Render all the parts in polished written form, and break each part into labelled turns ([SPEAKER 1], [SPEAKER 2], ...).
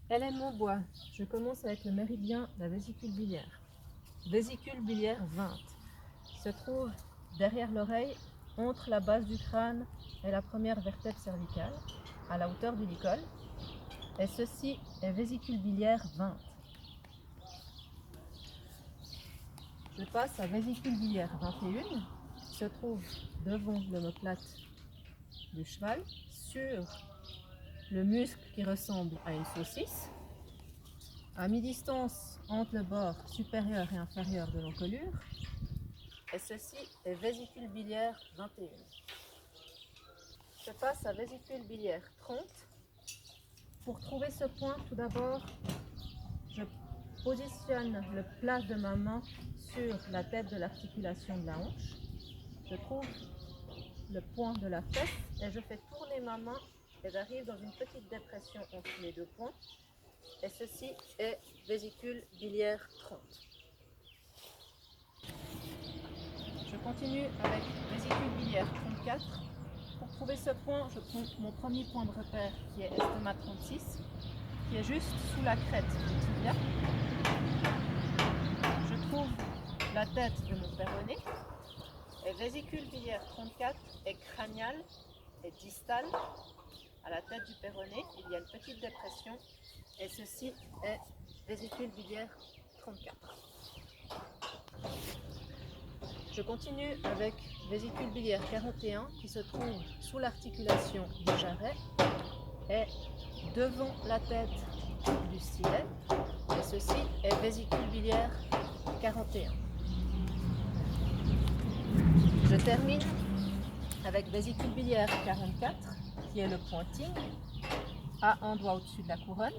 [SPEAKER 1] Hélène Monbois, je commence avec le méridien de la vésicule biliaire. Vésicule biliaire 20 se trouve derrière l'oreille, entre la base du crâne et la première vertèbre cervicale, à la hauteur du licol. Et ceci est vésicule biliaire 20. Je passe à vésicule biliaire 21, qui se trouve devant l'omoplate du cheval, sur le muscle qui ressemble à une saucisse, à mi-distance entre le bord supérieur et inférieur de l'encolure, et ceci est vésicule biliaire 21. Je passe à vésicule biliaire 30. Pour trouver ce point, tout d'abord, je positionne le plat de ma main sur la tête de l'articulation de la hanche. Je trouve le point de la fesse et je fais tourner ma main et j'arrive dans une petite dépression entre les deux points. Et ceci est vésicule biliaire 30. Je continue avec vésicule biliaire 34. Pour trouver ce point, je prends mon premier point de repère qui est estomac 36, qui est juste sous la crête du tibia. Je trouve la tête de mon péroné. Et vésicule biliaire 34 est crâniale et distale. À la tête du péroné, il y a une petite dépression. Et ceci est vésicule biliaire 34. Je continue avec vésicule biliaire 41 qui se trouve sous l'articulation du jarret et devant la tête du stylet. Et ceci est vésicule biliaire 41. Je termine avec vésicule biliaire 44 qui est le pointing à un doigt au-dessus de la couronne,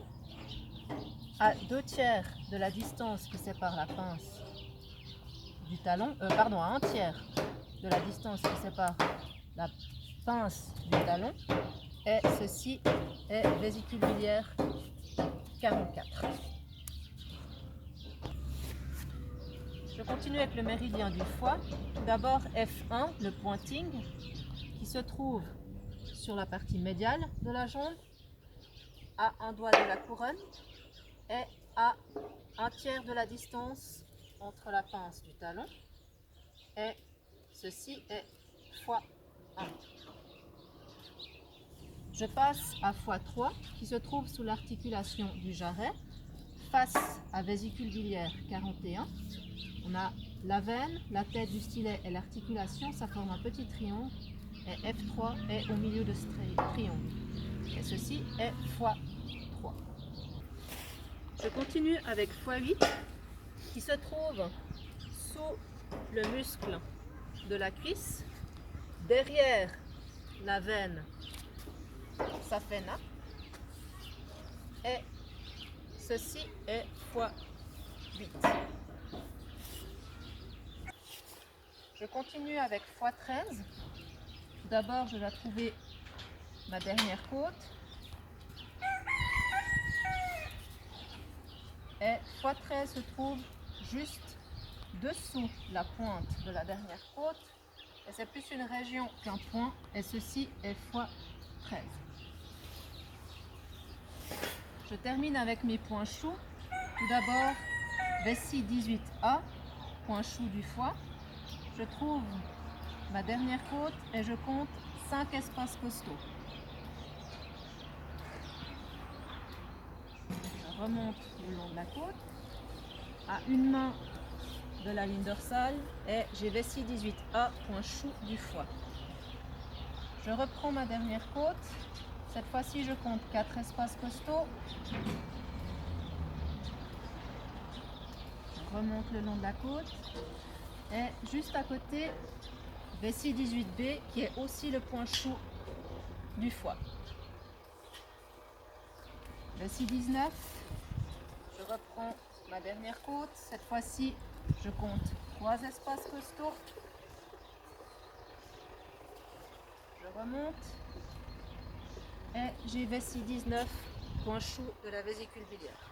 [SPEAKER 1] à 2/3 de la distance qui sépare la pince du talon, à 1/3 de la distance qui sépare la pince du talon, et ceci est vésicule biliaire 44. Je continue avec le méridien du foie. Tout d'abord F1, le pointing, qui se trouve sur la partie médiale de la jambe, à un doigt de la couronne et à 1/3 de la distance entre la pince du talon. Et ceci est foie 1. Je passe à foie 3 qui se trouve sous l'articulation du jarret, face à vésicule biliaire 41. On a la veine, la tête du stylet et l'articulation, ça forme un petit triangle. Et F3 est au milieu de ce triangle. Et ceci est foie 3. Je continue avec foie 8 qui se trouve sous le muscle de la cuisse, derrière la veine saphena, et ceci est foie 8. Je continue avec foie 13. Tout d'abord, je vais trouver ma dernière côte. Et foie 13 se trouve juste dessous la pointe de la dernière côte. Et c'est plus une région qu'un point. Et ceci est foie 13. Je termine avec mes points choux. Tout d'abord, vessie 18A, point chou du foie. Je trouve ma dernière côte et je compte 5 espaces costaux. Je remonte le long de la côte, à une main de la ligne dorsale, et j'ai vessie 18A, point chou du foie. Je reprends ma dernière côte. Cette fois-ci, je compte 4 espaces costaux. Je remonte le long de la côte. Et juste à côté, vessie 18B, qui est aussi le point chou du foie. Vessie 19. Je reprends ma dernière côte. Cette fois-ci, je compte 3 espaces costaux. Je remonte. Et j'ai vessie 19, point chou de la vésicule biliaire.